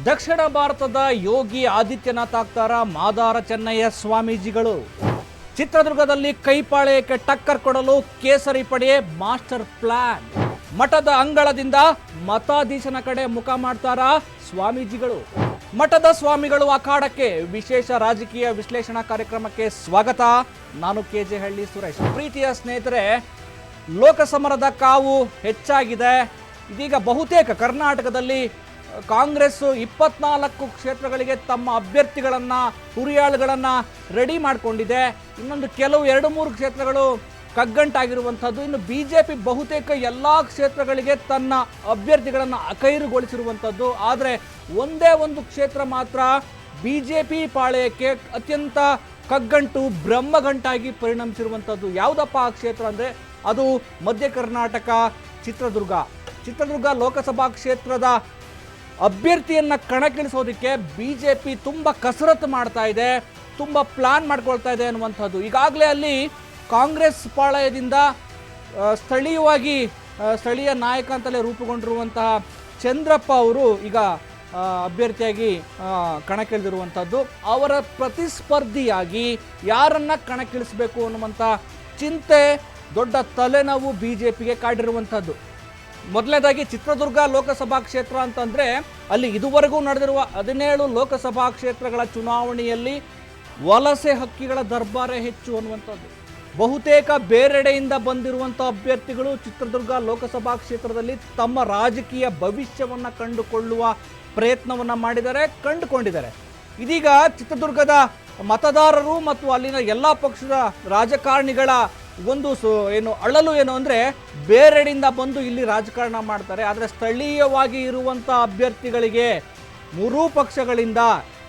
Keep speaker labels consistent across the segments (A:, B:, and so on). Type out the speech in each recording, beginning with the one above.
A: ದಕ್ಷಿಣ ಭಾರತದ ಯೋಗಿ ಆದಿತ್ಯನಾಥ್ ಆಗ್ತಾರ ಮಾದಾರ ಚೆನ್ನಯ್ಯ ಸ್ವಾಮೀಜಿಗಳು. ಚಿತ್ರದುರ್ಗದಲ್ಲಿ ಕೈಪಾಳ್ಯಕ್ಕೆ ಟಕ್ಕರ್ ಕೊಡಲು ಕೇಸರಿ ಪಡೆ ಮಾಸ್ಟರ್ ಪ್ಲಾನ್. ಮಠದ ಅಂಗಳದಿಂದ ಮತಾಧೀಶನ ಕಡೆ ಮುಖ ಮಾಡ್ತಾರ ಸ್ವಾಮೀಜಿಗಳು. ಮಠದ ಸ್ವಾಮಿಗಳು ಅಖಾಡಕ್ಕೆ ವಿಶೇಷ ರಾಜಕೀಯ ವಿಶ್ಲೇಷಣಾ ಕಾರ್ಯಕ್ರಮಕ್ಕೆ ಸ್ವಾಗತ. ನಾನು ಕೆಜೆ ಹಳ್ಳಿ ಸುರೇಶ್. ಪ್ರೀತಿಯ ಸ್ನೇಹಿತರೆ, ಲೋಕಸಮರದ ಕಾವು ಹೆಚ್ಚಾಗಿದೆ. ಇದೀಗ ಬಹುತೇಕ ಕರ್ನಾಟಕದಲ್ಲಿ ಕಾಂಗ್ರೆಸ್ 24 ಕ್ಷೇತ್ರಗಳಿಗೆ ತಮ್ಮ ಅಭ್ಯರ್ಥಿಗಳನ್ನು ಹುರಿಯಾಳುಗಳನ್ನು ರೆಡಿ ಮಾಡಿಕೊಂಡಿದೆ. ಇನ್ನೊಂದು ಕೆಲವು 2-3 ಕ್ಷೇತ್ರಗಳು ಕಗ್ಗಂಟಾಗಿರುವಂಥದ್ದು. ಇನ್ನು BJP ಬಹುತೇಕ ಎಲ್ಲ ಕ್ಷೇತ್ರಗಳಿಗೆ ತನ್ನ ಅಭ್ಯರ್ಥಿಗಳನ್ನು ಅಖೈರುಗೊಳಿಸಿರುವಂಥದ್ದು. ಆದರೆ ಒಂದೇ ಒಂದು ಕ್ಷೇತ್ರ ಮಾತ್ರ BJP ಪಾಳೆಯಕ್ಕೆ ಅತ್ಯಂತ ಕಗ್ಗಂಟು ಬ್ರಹ್ಮಗಂಟಾಗಿ ಪರಿಣಮಿಸಿರುವಂಥದ್ದು. ಯಾವುದಪ್ಪ ಆ ಕ್ಷೇತ್ರ ಅಂದರೆ ಅದು ಮಧ್ಯ ಕರ್ನಾಟಕ ಚಿತ್ರದುರ್ಗ ಲೋಕಸಭಾ ಕ್ಷೇತ್ರದ ಅಭ್ಯರ್ಥಿಯನ್ನು ಕಣಕ್ಕಿಳಿಸೋದಕ್ಕೆ BJP ತುಂಬ ಕಸರತ್ತು ಮಾಡ್ತಾ ಇದೆ, ತುಂಬ ಪ್ಲಾನ್ ಮಾಡ್ಕೊಳ್ತಾ ಇದೆ ಅನ್ನುವಂಥದ್ದು. ಈಗಾಗಲೇ ಅಲ್ಲಿ ಕಾಂಗ್ರೆಸ್ ಪಾಳಯದಿಂದ ಸ್ಥಳೀಯ ನಾಯಕ ಅಂತಲೇ ರೂಪುಗೊಂಡಿರುವಂತಹ ಚಂದ್ರಪ್ಪ ಅವರು ಈಗ ಅಭ್ಯರ್ಥಿಯಾಗಿ ಕಣಕ್ಕಿಳಿದಿರುವಂಥದ್ದು. ಅವರ ಪ್ರತಿಸ್ಪರ್ಧಿಯಾಗಿ ಯಾರನ್ನ ಕಣಕ್ಕಿಳಿಸಬೇಕು ಅನ್ನುವಂಥ ಚಿಂತೆ, ದೊಡ್ಡ ತಲೆನೋವು BJPಗೆ ಕಾಡಿರುವಂಥದ್ದು. ಮೊದಲನೇದಾಗಿ ಚಿತ್ರದುರ್ಗ ಲೋಕಸಭಾ ಕ್ಷೇತ್ರ ಅಂತಂದರೆ ಅಲ್ಲಿ ಇದುವರೆಗೂ ನಡೆದಿರುವ 17 ಲೋಕಸಭಾ ಕ್ಷೇತ್ರಗಳ ಚುನಾವಣೆಯಲ್ಲಿ ವಲಸೆ ಹಕ್ಕಿಗಳ ದರ್ಬಾರೇ ಹೆಚ್ಚು ಅನ್ನುವಂಥದ್ದು. ಬಹುತೇಕ ಬೇರೆಡೆಯಿಂದ ಬಂದಿರುವಂಥ ಅಭ್ಯರ್ಥಿಗಳು ಚಿತ್ರದುರ್ಗ ಲೋಕಸಭಾ ಕ್ಷೇತ್ರದಲ್ಲಿ ತಮ್ಮ ರಾಜಕೀಯ ಭವಿಷ್ಯವನ್ನು ಕಂಡುಕೊಳ್ಳುವ ಪ್ರಯತ್ನವನ್ನು ಕಂಡುಕೊಂಡಿದ್ದಾರೆ. ಇದೀಗ ಚಿತ್ರದುರ್ಗದ ಮತದಾರರು ಮತ್ತು ಅಲ್ಲಿನ ಎಲ್ಲ ಪಕ್ಷದ ರಾಜಕಾರಣಿಗಳ ಒಂದು ಅಳಲು ಏನು ಅಂದರೆ ಬೇರೆಡೆಯಿಂದ ಬಂದು ಇಲ್ಲಿ ರಾಜಕಾರಣ ಮಾಡ್ತಾರೆ. ಆದರೆ ಸ್ಥಳೀಯವಾಗಿ ಇರುವಂಥ ಅಭ್ಯರ್ಥಿಗಳಿಗೆ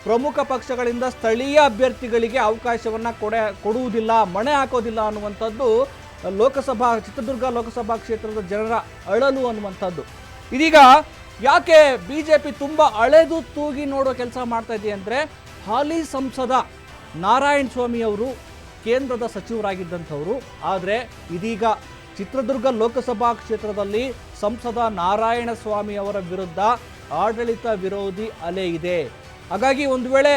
A: ಪ್ರಮುಖ ಪಕ್ಷಗಳಿಂದ ಸ್ಥಳೀಯ ಅಭ್ಯರ್ಥಿಗಳಿಗೆ ಅವಕಾಶವನ್ನು ಕೊಡುವುದಿಲ್ಲ, ಮಣೆ ಹಾಕೋದಿಲ್ಲ ಅನ್ನುವಂಥದ್ದು ಚಿತ್ರದುರ್ಗ ಲೋಕಸಭಾ ಕ್ಷೇತ್ರದ ಜನರ ಅಳಲು ಅನ್ನುವಂಥದ್ದು. ಇದೀಗ ಯಾಕೆ BJP ತುಂಬ ಅಳೆದು ತೂಗಿ ನೋಡೋ ಕೆಲಸ ಮಾಡ್ತಾ ಇದೆ ಅಂದರೆ, ಹಾಲಿ ಸಂಸದ ನಾರಾಯಣ ಸ್ವಾಮಿ ಅವರು ಕೇಂದ್ರದ ಸಚಿವರಾಗಿದ್ದಂಥವರು. ಆದರೆ ಇದೀಗ ಚಿತ್ರದುರ್ಗ ಲೋಕಸಭಾ ಕ್ಷೇತ್ರದಲ್ಲಿ ಸಂಸದ ನಾರಾಯಣ ಸ್ವಾಮಿ ಅವರ ವಿರುದ್ಧ ಆಡಳಿತ ವಿರೋಧಿ ಅಲೆ ಇದೆ. ಹಾಗಾಗಿ ಒಂದು ವೇಳೆ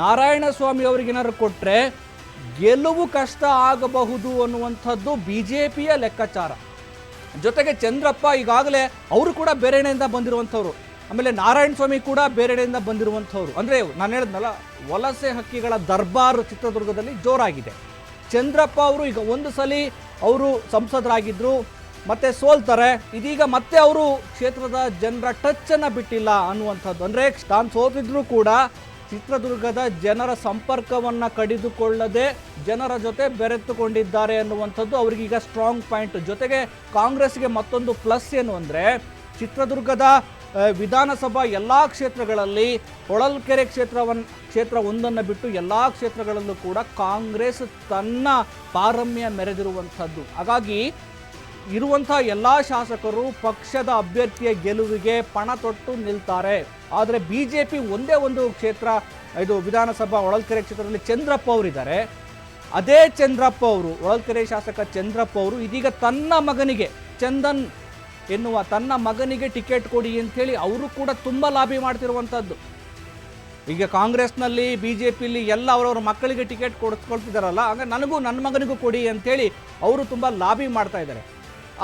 A: ನಾರಾಯಣ ಸ್ವಾಮಿ ಅವರಿಗೇನಾದ್ರು ಕೊಟ್ಟರೆ ಗೆಲುವು ಕಷ್ಟ ಆಗಬಹುದು ಅನ್ನುವಂಥದ್ದು BJPಯ ಲೆಕ್ಕಾಚಾರ. ಜೊತೆಗೆ ಚಂದ್ರಪ್ಪ ಈಗಾಗಲೇ ಅವರು ಕೂಡ ಬೇರೆಡೆಯಿಂದ ಬಂದಿರುವಂಥವ್ರು, ಆಮೇಲೆ ನಾರಾಯಣ ಸ್ವಾಮಿ ಕೂಡ ಬೇರೆಡೆಯಿಂದ ಬಂದಿರುವಂಥವ್ರು. ಅಂದರೆ ನಾನು ಹೇಳಿದ್ನಲ್ಲ, ವಲಸೆ ಹಕ್ಕಿಗಳ ದರ್ಬಾರು ಚಿತ್ರದುರ್ಗದಲ್ಲಿ ಜೋರಾಗಿದೆ. ಚಂದ್ರಪ್ಪ ಅವರು ಈಗ ಒಂದು ಸಲ ಅವರು ಸಂಸದರಾಗಿದ್ದರು, ಮತ್ತೆ ಸೋಲ್ತಾರೆ. ಇದೀಗ ಮತ್ತೆ ಅವರು ಕ್ಷೇತ್ರದ ಜನರ ಟಚ್ಚನ್ನು ಬಿಟ್ಟಿಲ್ಲ ಅನ್ನುವಂಥದ್ದು. ಅಂದರೆ ತಾನು ಸೋತಿದ್ರು ಕೂಡ ಚಿತ್ರದುರ್ಗದ ಜನರ ಸಂಪರ್ಕವನ್ನು ಕಡಿದುಕೊಳ್ಳದೆ ಜನರ ಜೊತೆ ಬೆರೆತುಕೊಂಡಿದ್ದಾರೆ ಅನ್ನುವಂಥದ್ದು ಅವರಿಗೀಗ ಸ್ಟ್ರಾಂಗ್ ಪಾಯಿಂಟ್. ಜೊತೆಗೆ ಕಾಂಗ್ರೆಸ್ಗೆ ಮತ್ತೊಂದು ಪ್ಲಸ್ ಏನು ಅಂದರೆ, ಚಿತ್ರದುರ್ಗದ ವಿಧಾನಸಭಾ ಎಲ್ಲ ಕ್ಷೇತ್ರಗಳಲ್ಲಿ ಹೊಳಲ್ಕೆರೆ ಕ್ಷೇತ್ರ ಒಂದನ್ನು ಬಿಟ್ಟು ಎಲ್ಲ ಕ್ಷೇತ್ರಗಳಲ್ಲೂ ಕೂಡ ಕಾಂಗ್ರೆಸ್ ತನ್ನ ಪಾರಮ್ಯ ಮೆರೆದಿರುವಂಥದ್ದು. ಹಾಗಾಗಿ ಇರುವಂಥ ಎಲ್ಲ ಶಾಸಕರು ಪಕ್ಷದ ಅಭ್ಯರ್ಥಿಯ ಗೆಲುವಿಗೆ ಪಣ ತೊಟ್ಟು ನಿಲ್ತಾರೆ. ಆದರೆ BJP ಒಂದೇ ಒಂದು ಕ್ಷೇತ್ರ, ಇದು ವಿಧಾನಸಭಾ ಹೊಳಲ್ಕೆರೆ ಕ್ಷೇತ್ರದಲ್ಲಿ ಚಂದ್ರಪ್ಪ ಅವರಿದ್ದಾರೆ. ಅದೇ ಚಂದ್ರಪ್ಪ ಅವರು, ಹೊಳಲ್ಕೆರೆ ಶಾಸಕ ಚಂದ್ರಪ್ಪ ಅವರು ಇದೀಗ ತನ್ನ ಮಗನಿಗೆ ಚಂದನ್ ಎನ್ನುವ ತನ್ನ ಮಗನಿಗೆ ಟಿಕೆಟ್ ಕೊಡಿ ಅಂಥೇಳಿ ಅವರು ಕೂಡ ತುಂಬ ಲಾಬಿ ಮಾಡ್ತಿರುವಂಥದ್ದು. ಈಗ ಕಾಂಗ್ರೆಸ್ನಲ್ಲಿ BJPಲಿ ಎಲ್ಲ ಅವರವ್ರ ಮಕ್ಕಳಿಗೆ ಟಿಕೆಟ್ ಕೊಡ್ತಿದ್ದಾರಲ್ಲ, ಹಾಗೆ ನನ್ನ ಮಗನಿಗೂ ಕೊಡಿ ಅಂಥೇಳಿ ಅವರು ತುಂಬ ಲಾಬಿ ಮಾಡ್ತಾ ಇದ್ದಾರೆ.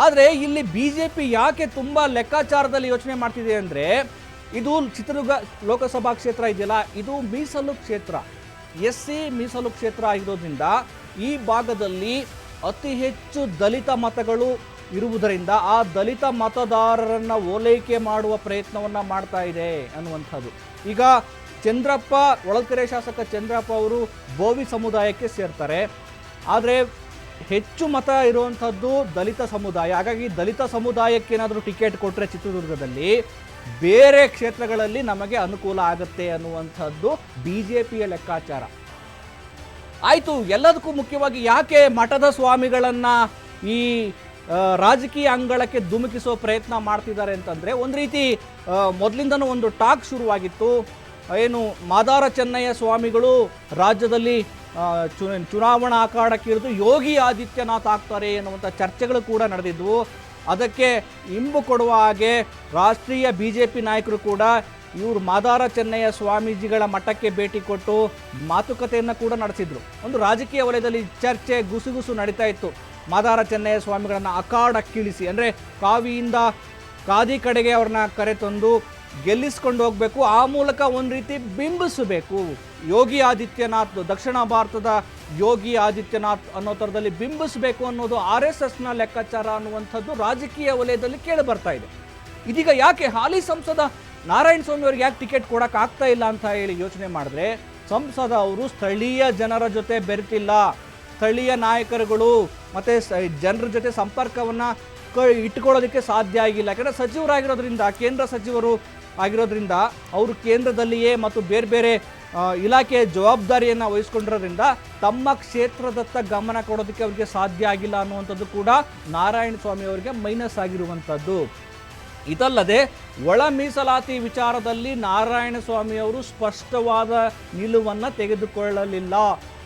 A: ಆದರೆ ಇಲ್ಲಿ BJP ಯಾಕೆ ತುಂಬ ಲೆಕ್ಕಾಚಾರದಲ್ಲಿ ಯೋಚನೆ ಮಾಡ್ತಿದೆ ಅಂದರೆ, ಇದು ಚಿತ್ರದುರ್ಗ ಲೋಕಸಭಾ ಕ್ಷೇತ್ರ ಇದೆಯಲ್ಲ, ಇದು ಮೀಸಲು ಕ್ಷೇತ್ರ, SC ಮೀಸಲು ಕ್ಷೇತ್ರ ಆಗಿರೋದ್ರಿಂದ ಈ ಭಾಗದಲ್ಲಿ ಅತಿ ಹೆಚ್ಚು ದಲಿತ ಮತಗಳು ಇರುವುದರಿಂದ ಆ ದಲಿತ ಮತದಾರರನ್ನು ಓಲೈಕೆ ಮಾಡುವ ಪ್ರಯತ್ನವನ್ನು ಮಾಡ್ತಾ ಇದೆ ಅನ್ನುವಂಥದ್ದು. ಈಗ ಚಂದ್ರಪ್ಪ, ಹೊಳಲ್ಕೆರೆ ಶಾಸಕ ಚಂದ್ರಪ್ಪ ಅವರು ಬೋವಿ ಸಮುದಾಯಕ್ಕೆ ಸೇರ್ತಾರೆ. ಆದರೆ ಹೆಚ್ಚು ಮತ ಇರುವಂಥದ್ದು ದಲಿತ ಸಮುದಾಯ. ಹಾಗಾಗಿ ದಲಿತ ಸಮುದಾಯಕ್ಕೆ ಏನಾದರೂ ಟಿಕೆಟ್ ಕೊಟ್ಟರೆ ಚಿತ್ರದುರ್ಗದಲ್ಲಿ ಬೇರೆ ಕ್ಷೇತ್ರಗಳಲ್ಲಿ ನಮಗೆ ಅನುಕೂಲ ಆಗುತ್ತೆ ಅನ್ನುವಂಥದ್ದು BJPಯ ಲೆಕ್ಕಾಚಾರ. ಆಯಿತು, ಎಲ್ಲದಕ್ಕೂ ಮುಖ್ಯವಾಗಿ ಯಾಕೆ ಮಠದ ಸ್ವಾಮಿಗಳನ್ನು ಈ ರಾಜಕೀಯ ಅಂಗಳಕ್ಕೆ ಧುಮುಕಿಸೋ ಪ್ರಯತ್ನ ಮಾಡ್ತಿದ್ದಾರೆ ಅಂತಂದರೆ, ಒಂದು ರೀತಿ ಮೊದಲಿಂದನೂ ಒಂದು ಟಾಕ್ ಶುರುವಾಗಿತ್ತು. ಏನು ಮಾದಾರ ಚೆನ್ನಯ್ಯ ಸ್ವಾಮಿಗಳು ರಾಜ್ಯದಲ್ಲಿ ಚುನಾವಣಾ ಅಖಾಡಕ್ಕೆ ಇಳಿದು ಯೋಗಿ ಆದಿತ್ಯನಾಥ್ ಆಗ್ತಾರೆ ಎನ್ನುವಂಥ ಚರ್ಚೆಗಳು ಕೂಡ ನಡೆದಿದ್ವು. ಅದಕ್ಕೆ ಇಂಬು ಕೊಡುವ ಹಾಗೆ ರಾಷ್ಟ್ರೀಯ BJP ನಾಯಕರು ಕೂಡ ಇವರು ಮಾದಾರ ಚೆನ್ನಯ್ಯ ಸ್ವಾಮೀಜಿಗಳ ಮಠಕ್ಕೆ ಭೇಟಿ ಕೊಟ್ಟು ಮಾತುಕತೆಯನ್ನು ಕೂಡ ನಡೆಸಿದ್ರು. ಒಂದು ರಾಜಕೀಯ ವಲಯದಲ್ಲಿ ಚರ್ಚೆ ಗುಸುಗುಸು ನಡೀತಾ ಇತ್ತು. ಮಾದಾರ ಚೆನ್ನಯ್ಯ ಸ್ವಾಮಿಗಳನ್ನು ಅಖಾಡಕ್ಕಿಳಿಸಿ, ಅಂದರೆ ಕಾವಿಯಿಂದ ಕಾದಿ ಕಡೆಗೆ ಅವ್ರನ್ನ ಕರೆತಂದು ಗೆಲ್ಲಿಸ್ಕೊಂಡು ಹೋಗಬೇಕು, ಆ ಮೂಲಕ ಒಂದು ರೀತಿ ಬಿಂಬಿಸಬೇಕು. ಯೋಗಿ ಆದಿತ್ಯನಾಥ್, ದಕ್ಷಿಣ ಭಾರತದ ಯೋಗಿ ಆದಿತ್ಯನಾಥ್ ಅನ್ನೋ ಥರದಲ್ಲಿ ಬಿಂಬಿಸಬೇಕು ಅನ್ನೋದು RSSನ ಲೆಕ್ಕಾಚಾರ ಅನ್ನುವಂಥದ್ದು ರಾಜಕೀಯ ವಲಯದಲ್ಲಿ ಕೇಳಿ ಬರ್ತಾ ಇದೆ. ಇದೀಗ ಯಾಕೆ ಹಾಲಿ ಸಂಸದ ನಾರಾಯಣ ಸ್ವಾಮಿ ಅವ್ರಿಗೆ ಯಾಕೆ ಟಿಕೆಟ್ ಕೊಡೋಕ್ಕಾಗ್ತಾ ಇಲ್ಲ ಅಂತ ಹೇಳಿ ಯೋಚನೆ ಮಾಡಿದ್ರೆ, ಸಂಸದ ಅವರು ಸ್ಥಳೀಯ ಜನರ ಜೊತೆ ಬೆರೆತಿಲ್ಲ, ಸ್ಥಳೀಯ ನಾಯಕರುಗಳು ಮತ್ತು ಜನರ ಜೊತೆ ಸಂಪರ್ಕವನ್ನು ಇಟ್ಕೊಳ್ಳೋದಕ್ಕೆ ಸಾಧ್ಯ ಆಗಿಲ್ಲ. ಯಾಕಂದರೆ ಸಚಿವರಾಗಿರೋದ್ರಿಂದ, ಕೇಂದ್ರ ಸಚಿವರು ಆಗಿರೋದ್ರಿಂದ ಅವರು ಕೇಂದ್ರದಲ್ಲಿಯೇ ಮತ್ತು ಬೇರೆ ಬೇರೆ ಇಲಾಖೆಯ ಜವಾಬ್ದಾರಿಯನ್ನು ವಹಿಸ್ಕೊಂಡಿರೋದ್ರಿಂದ ತಮ್ಮ ಕ್ಷೇತ್ರದತ್ತ ಗಮನ ಕೊಡೋದಕ್ಕೆ ಅವರಿಗೆ ಸಾಧ್ಯ ಆಗಿಲ್ಲ ಅನ್ನುವಂಥದ್ದು ಕೂಡ ನಾರಾಯಣ ಸ್ವಾಮಿ ಅವರಿಗೆ ಮೈನಸ್ ಆಗಿರುವಂಥದ್ದು. ಇದಲ್ಲದೆ ಒಳ ಮೀಸಲಾತಿ ವಿಚಾರದಲ್ಲಿ ನಾರಾಯಣ ಸ್ವಾಮಿ ಅವರು ಸ್ಪಷ್ಟವಾದ ನಿಲುವನ್ನು ತೆಗೆದುಕೊಳ್ಳಲಿಲ್ಲ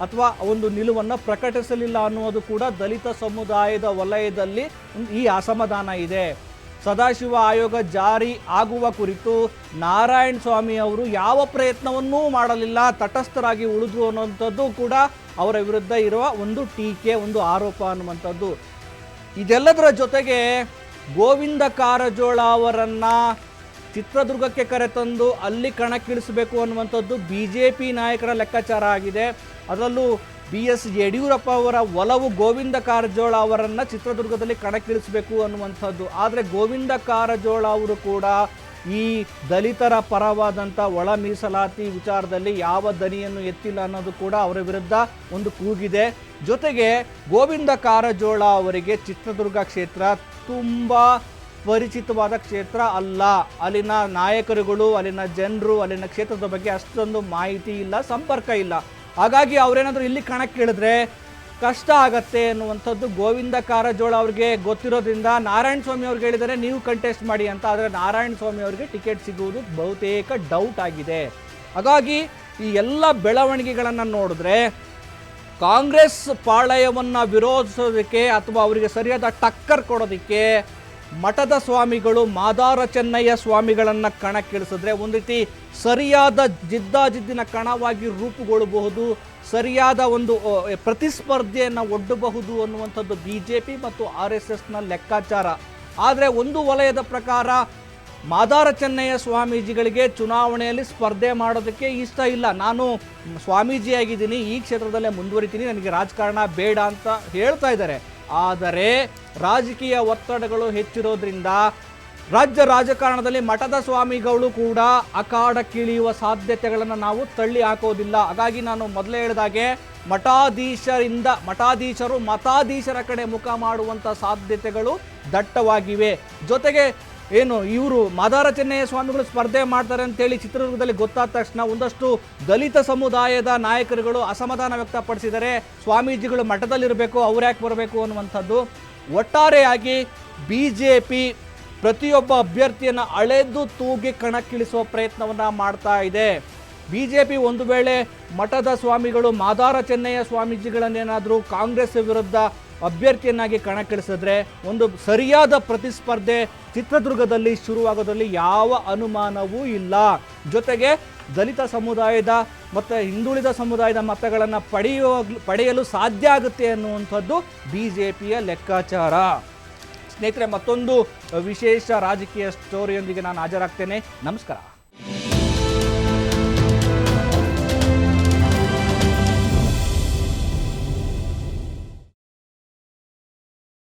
A: ಅಥವಾ ಒಂದು ನಿಲುವನ್ನು ಪ್ರಕಟಿಸಲಿಲ್ಲ ಅನ್ನುವುದು ಕೂಡ ದಲಿತ ಸಮುದಾಯದ ವಲಯದಲ್ಲಿ ಈ ಅಸಮಾಧಾನ ಇದೆ. ಸದಾಶಿವ ಆಯೋಗ ಜಾರಿ ಆಗುವ ಕುರಿತು ನಾರಾಯಣ ಸ್ವಾಮಿ ಅವರು ಯಾವ ಪ್ರಯತ್ನವನ್ನೂ ಮಾಡಲಿಲ್ಲ, ತಟಸ್ಥರಾಗಿ ಉಳಿದ್ರು ಅನ್ನುವಂಥದ್ದು ಕೂಡ ಅವರ ವಿರುದ್ಧ ಇರುವ ಒಂದು ಟೀಕೆ, ಒಂದು ಆರೋಪ ಅನ್ನುವಂಥದ್ದು. ಇದೆಲ್ಲದರ ಜೊತೆಗೆ ಗೋವಿಂದ ಕಾರಜೋಳ ಅವರನ್ನು ಚಿತ್ರದುರ್ಗಕ್ಕೆ ಕರೆತಂದು ಅಲ್ಲಿ ಕಣಕ್ಕಿಳಿಸಬೇಕು ಅನ್ನುವಂಥದ್ದು BJP ನಾಯಕರ ಲೆಕ್ಕಾಚಾರ ಆಗಿದೆ. ಅದರಲ್ಲೂ BS ಯಡಿಯೂರಪ್ಪ ಅವರ ಒಲವು ಗೋವಿಂದ ಕಾರಜೋಳ ಅವರನ್ನು ಚಿತ್ರದುರ್ಗದಲ್ಲಿ ಕಣಕ್ಕಿಳಿಸಬೇಕು ಅನ್ನುವಂಥದ್ದು. ಆದರೆ ಗೋವಿಂದ ಕಾರಜೋಳ ಅವರು ಕೂಡ ಈ ದಲಿತರ ಪರವಾದಂಥ ಒಳ ಮೀಸಲಾತಿ ವಿಚಾರದಲ್ಲಿ ಯಾವ ದನಿಯನ್ನು ಎತ್ತಿಲ್ಲ ಅನ್ನೋದು ಕೂಡ ಅವರ ವಿರುದ್ಧ ಒಂದು ಕೂಗಿದೆ. ಜೊತೆಗೆ ಗೋವಿಂದ ಕಾರಜೋಳ ಅವರಿಗೆ ಚಿತ್ರದುರ್ಗ ಕ್ಷೇತ್ರ ತುಂಬ ಪರಿಚಿತವಾದ ಕ್ಷೇತ್ರ ಅಲ್ಲ. ಅಲ್ಲಿನ ನಾಯಕರುಗಳು, ಅಲ್ಲಿನ ಜನರು, ಅಲ್ಲಿನ ಕ್ಷೇತ್ರದ ಬಗ್ಗೆ ಅಷ್ಟೊಂದು ಮಾಹಿತಿ ಇಲ್ಲ, ಸಂಪರ್ಕ ಇಲ್ಲ. ಹಾಗಾಗಿ ಅವರೇನಾದರೂ ಇಲ್ಲಿ ಕಣಕ್ಕಿಳಿದ್ರೆ ಕಷ್ಟ ಆಗತ್ತೆ ಅನ್ನುವಂಥದ್ದು ಗೋವಿಂದ ಕಾರಜೋಳ ಅವ್ರಿಗೆ ಗೊತ್ತಿರೋದ್ರಿಂದ ನಾರಾಯಣ ಸ್ವಾಮಿ ಅವ್ರಿಗೆ ಹೇಳಿದರೆ ನೀವು ಕಂಟೆಸ್ಟ್ ಮಾಡಿ ಅಂತ. ಆದರೆ ನಾರಾಯಣ ಸ್ವಾಮಿ ಅವರಿಗೆ ಟಿಕೆಟ್ ಸಿಗುವುದು ಬಹುತೇಕ ಡೌಟ್ ಆಗಿದೆ. ಹಾಗಾಗಿ ಈ ಎಲ್ಲ ಬೆಳವಣಿಗೆಗಳನ್ನು ನೋಡಿದ್ರೆ ಕಾಂಗ್ರೆಸ್ ಪಾಳಯವನ್ನು ವಿರೋಧಿಸೋದಕ್ಕೆ ಅಥವಾ ಅವರಿಗೆ ಸರಿಯಾದ ಟಕ್ಕರ್ ಕೊಡೋದಕ್ಕೆ ಮಠದ ಸ್ವಾಮಿಗಳು ಮಾದಾರ ಚೆನ್ನಯ್ಯ ಸ್ವಾಮಿಗಳನ್ನು ಕಣಕ್ಕಿಳಿಸಿದ್ರೆ ಒಂದು ರೀತಿ ಸರಿಯಾದ ಜಿದ್ದಾಜಿದ್ದಿನ ಕಣವಾಗಿ ರೂಪುಗೊಳ್ಳಬಹುದು, ಸರಿಯಾದ ಒಂದು ಪ್ರತಿಸ್ಪರ್ಧೆಯನ್ನು ಒಡ್ಡಬಹುದು ಅನ್ನುವಂಥದ್ದು BJP ಮತ್ತು RSSನ ಲೆಕ್ಕಾಚಾರ. ಆದರೆ ಒಂದು ವಲಯದ ಪ್ರಕಾರ ಮಾದಾರ ಚೆನ್ನಯ್ಯ ಸ್ವಾಮೀಜಿಗಳಿಗೆ ಚುನಾವಣೆಯಲ್ಲಿ ಸ್ಪರ್ಧೆ ಮಾಡೋದಕ್ಕೆ ಇಷ್ಟ ಇಲ್ಲ. ನಾನು ಸ್ವಾಮೀಜಿಯಾಗಿದ್ದೀನಿ, ಈ ಕ್ಷೇತ್ರದಲ್ಲೇ ಮುಂದುವರಿತೀನಿ, ನನಗೆ ರಾಜಕಾರಣ ಬೇಡ ಅಂತ ಹೇಳ್ತಾ ಇದ್ದಾರೆ. ಆದರೆ ರಾಜಕೀಯ ಒತ್ತಡಗಳು ಹೆಚ್ಚಿರೋದ್ರಿಂದ ರಾಜ್ಯ ರಾಜಕಾರಣದಲ್ಲಿ ಮಠದ ಸ್ವಾಮಿಗಳು ಕೂಡ ಅಖಾಡಕ್ಕಿಳಿಯುವ ಸಾಧ್ಯತೆಗಳನ್ನು ನಾವು ತಳ್ಳಿ ಹಾಕೋದಿಲ್ಲ. ಹಾಗಾಗಿ ನಾನು ಮೊದಲೇ ಹೇಳಿದಾಗೆ ಮಠಾಧೀಶರು ಮತಾಧೀಶರ ಕಡೆ ಮುಖ ಮಾಡುವಂಥ ಸಾಧ್ಯತೆಗಳು ದಟ್ಟವಾಗಿವೆ. ಜೊತೆಗೆ ಇವರು ಮಾದಾರ ಚೆನ್ನಯ್ಯ ಸ್ವಾಮಿಗಳು ಸ್ಪರ್ಧೆ ಮಾಡ್ತಾರೆ ಅಂತೇಳಿ ಚಿತ್ರದುರ್ಗದಲ್ಲಿ ಗೊತ್ತಾದ ತಕ್ಷಣ ಒಂದಷ್ಟು ದಲಿತ ಸಮುದಾಯದ ನಾಯಕರುಗಳು ಅಸಮಾಧಾನ ವ್ಯಕ್ತಪಡಿಸಿದರೆ, ಸ್ವಾಮೀಜಿಗಳು ಮಠದಲ್ಲಿರಬೇಕು, ಅವ್ರು ಯಾಕೆ ಬರಬೇಕು ಅನ್ನುವಂಥದ್ದು. ಒಟ್ಟಾರೆಯಾಗಿ BJP ಪ್ರತಿಯೊಬ್ಬ ಅಭ್ಯರ್ಥಿಯನ್ನು ಅಳೆದು ತೂಗಿ ಕಣಕ್ಕಿಳಿಸುವ ಪ್ರಯತ್ನವನ್ನು ಮಾಡ್ತಾ ಇದೆ. BJP ಒಂದು ವೇಳೆ ಮಠದ ಸ್ವಾಮಿಗಳು ಮಾದಾರ ಚೆನ್ನಯ್ಯ ಸ್ವಾಮೀಜಿಗಳನ್ನೇನಾದರೂ ಕಾಂಗ್ರೆಸ್ ವಿರುದ್ಧ ಅಭ್ಯರ್ಥಿಯನ್ನಾಗಿ ಕಣಕ್ಕಿಳಿಸಿದ್ರೆ ಒಂದು ಸರಿಯಾದ ಪ್ರತಿಸ್ಪರ್ಧೆ ಚಿತ್ರದುರ್ಗದಲ್ಲಿ ಶುರುವಾಗೋದ್ರಲ್ಲಿ ಯಾವ ಅನುಮಾನವೂ ಇಲ್ಲ. ಜೊತೆಗೆ ದಲಿತ ಸಮುದಾಯದ ಮತ್ತು ಹಿಂದುಳಿದ ಸಮುದಾಯದ ಮತಗಳನ್ನು ಪಡೆಯಲು ಸಾಧ್ಯ ಆಗುತ್ತೆ ಅನ್ನುವಂಥದ್ದು BJPಯ ಲೆಕ್ಕಾಚಾರ. ಸ್ನೇಹಿತರೆ, ಮತ್ತೊಂದು ವಿಶೇಷ ರಾಜಕೀಯ ಸ್ಟೋರಿಯೊಂದಿಗೆ ನಾನು ಹಾಜರಾಗ್ತೇನೆ. ನಮಸ್ಕಾರ.